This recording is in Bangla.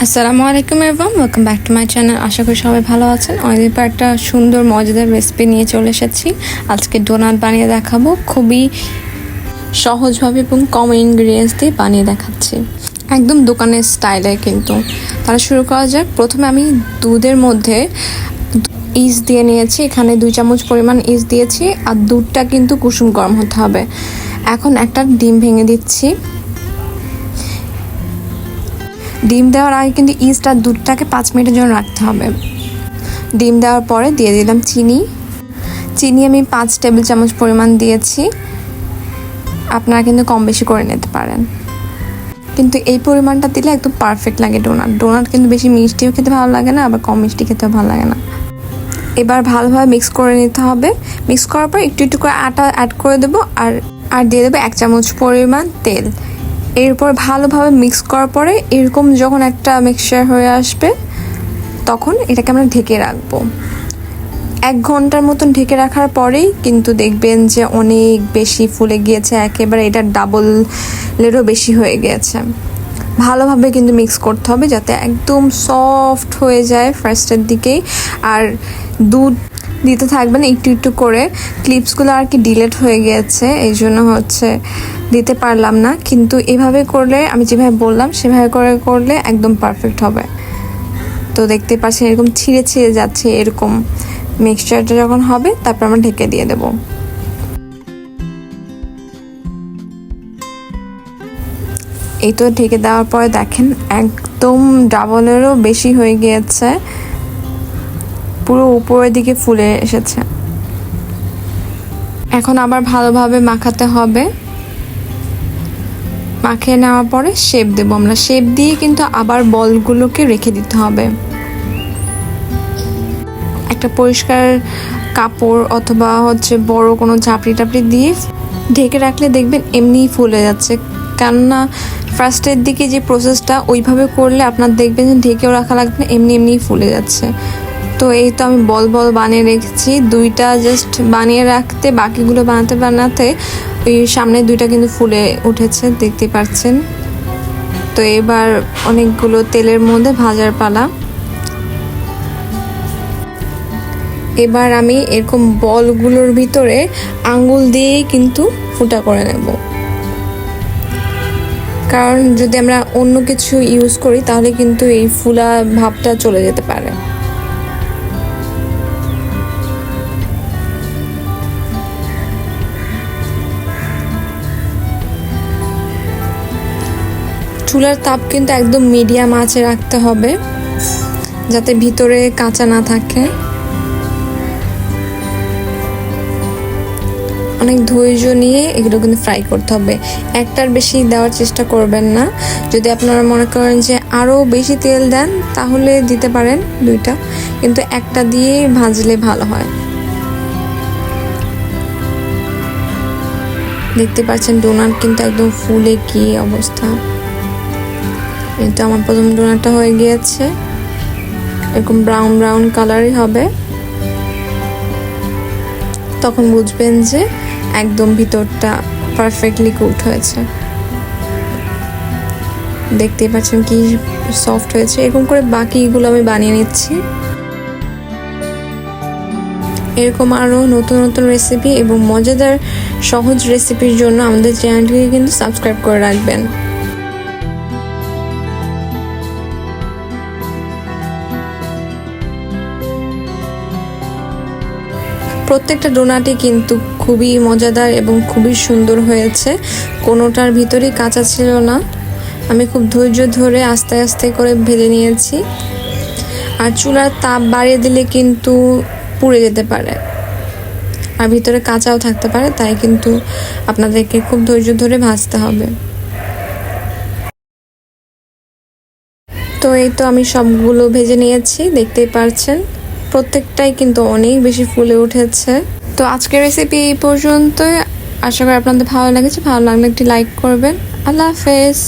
আসসালামু আলাইকুম everyone, welcome back to my channel. আশা করি সবাই ভালো আছেন। অনেকদিন পর একটা সুন্দর মজাদার রেসিপি নিয়ে চলে এসেছি। আজকে ডোনাট বানিয়ে দেখাবো, খুবই সহজভাবে এবং কম ইনগ্রিডিয়েন্টস দিয়ে বানিয়ে দেখাচ্ছি, একদম দোকানের স্টাইলে। কিন্তু তাহলে শুরু করা যাক। প্রথমে আমি দুধের মধ্যে ইস্ট দিয়ে নিয়েছি, এখানে 2 চামচ পরিমাণ ইস্ট দিয়েছি। আর দুধটা কিন্তু কুসুম গরম হতে হবে। এখন একটা ডিম ভেঙে দিচ্ছি। ডিম দেওয়ার আগে কিন্তু ইস্ট আর দুধটাকে 5 মিনিটের জন্য রাখতে হবে। ডিম দেওয়ার পরে দিয়ে দিলাম চিনি আমি 5 টেবিল চামচ পরিমাণ দিয়েছি। আপনারা কিন্তু কম বেশি করে নিতে পারেন, কিন্তু এই পরিমাণটা দিলে একদম পারফেক্ট লাগে। ডোনাট কিন্তু বেশি মিষ্টিও খেতে ভালো লাগে না, আবার কম মিষ্টি খেতেও ভালো লাগে না। এবার ভালোভাবে মিক্স করে নিতে হবে। মিক্স করার পর একটু একটু করে আটা অ্যাড করে দেবো, আর দিয়ে দেবো 1 চামচ পরিমাণ তেল। এরপর ভালোভাবে মিক্স করার পরে এরকম যখন একটা মিক্সচার হয়ে আসবে, তখন এটাকে আমরা ঢেকে রাখবো। 1 ঘন্টার মতন ঢেকে রাখার পরেই কিন্তু দেখবেন যে অনেক বেশি ফুলে গিয়েছে, একেবারে এটা ডাবলেরও বেশি হয়ে গিয়েছে। ভালোভাবে কিন্তু মিক্স করতে হবে যাতে একদম সফট হয়ে যায় ফার্স্টের দিকেই। আর দুধ দিতে থাকবেন একটু একটু করে। ক্লিপসগুলো আর কি ডিলেট হয়ে গিয়েছে, এই জন্য দিতে পারলাম না। কিন্তু এভাবে করলে, আমি যেভাবে বললাম সেভাবে করলে একদম পারফেক্ট হবে। তো দেখতে পাচ্ছেন এরকম ছিঁড়ে ছিঁড়ে যাচ্ছে। এরকম মিক্সচারটা যখন হবে তারপর আমরা ঢেকে দিয়ে দেব। এই তো ঢেকে দেওয়ার পরে দেখেন একদম ডাবলেরও বেশি হয়ে গিয়েছে, পুরো উপরের দিকে ফুলে এসেছে। এখন আবার ভালোভাবে মাখাতে হবে। মাখিয়ে নেওয়ার পরে শেপ দেবো আমরা। শেপ দিয়ে কিন্তু আবার বলগুলোকে রেখে দিতে হবে। একটা পরিষ্কার কাপড় অথবা বড় কোনো ঝাপড়ি টাপড়ি দিয়ে ঢেকে রাখলে দেখবেন এমনিই ফুলে যাচ্ছে। কেননা ফার্স্টের দিকে যে প্রসেসটা ওইভাবে করলে আপনার দেখবেন যে ঢেকেও রাখা লাগবে না, এমনি ফুলে যাচ্ছে। তো এই তো আমি বল বানিয়ে রেখেছি। 2টা জাস্ট বানিয়ে রাখতে, বাকিগুলো বানাতে ওই সামনে 2টা কিন্তু ফুলে উঠেছে, দেখতে পাচ্ছেন। তো এবার অনেকগুলো তেলের মধ্যে ভাজার পালা। এবার আমি এরকম বলগুলোর ভিতরে আঙ্গুল দিয়ে কিন্তু ফুটা করে নেব, কারণ যদি আমরা অন্য কিছু ইউজ করি তাহলে কিন্তু এই ফুলা ভাবটা চলে যেতে পারে। চুলার তাপ কিন্তু একদম মিডিয়াম আঁচে রাখতে হবে যাতে ভিতরে কাঁচা না থাকে। অনেক ধৈর্য নিয়ে এগুলো কিন্তু ফ্রাই করতে হবে। একটার বেশি দেওয়ার চেষ্টা করবেন না। যদি আপনারা মনে করেন যে আরও বেশি তেল দেন তাহলে দিতে পারেন 2টা, কিন্তু একটা দিয়ে ভাজলে ভালো হয়। দেখতে পাচ্ছেন ডোনাট কিন্তু একদম ফুলে কি অবস্থা। এটা আমার প্রথম ডোনাটটা হয়ে গিয়েছে, এরকম ব্রাউন কালারই হবে। তখন বুঝবেন যে একদম ভিতরটা পারফেক্টলি কুকড হয়েছে। দেখতে পাচ্ছেন কি সফট হয়েছে। এরকম করে বাকিগুলো আমি বানিয়ে নিচ্ছি। এরকম আরও নতুন নতুন রেসিপি এবং মজাদার সহজ রেসিপির জন্য আমাদের চ্যানেলটিকে কিন্তু সাবস্ক্রাইব করে রাখবেন। প্রত্যেকটা ডোনাটই কিন্তু খুবই মজাদার এবং খুবই সুন্দর হয়েছে, কোনোটার ভিতরেই কাঁচা ছিল না। আমি খুব ধৈর্য ধরে আস্তে আস্তে করে ভেজে নিয়েছি। আর চুলার তাপ বাড়িয়ে দিলে কিন্তু পুড়ে যেতে পারে আর ভিতরে কাঁচাও থাকতে পারে, তাই কিন্তু আপনাদেরকে খুব ধৈর্য ধরে ভাজতে হবে। তো এই তো আমি সবগুলো ভেজে নিয়েছি, দেখতেই পারছেন প্রত্যেকটাই কিন্তু অনেক বেশি ফুলে উঠেছে। তো আজকের রেসিপি এই পর্যন্তই। আশা করি আপনাদের ভালো লেগেছে। ভালো লাগলে একটি লাইক করবেন। আল্লাহ হাফেজ।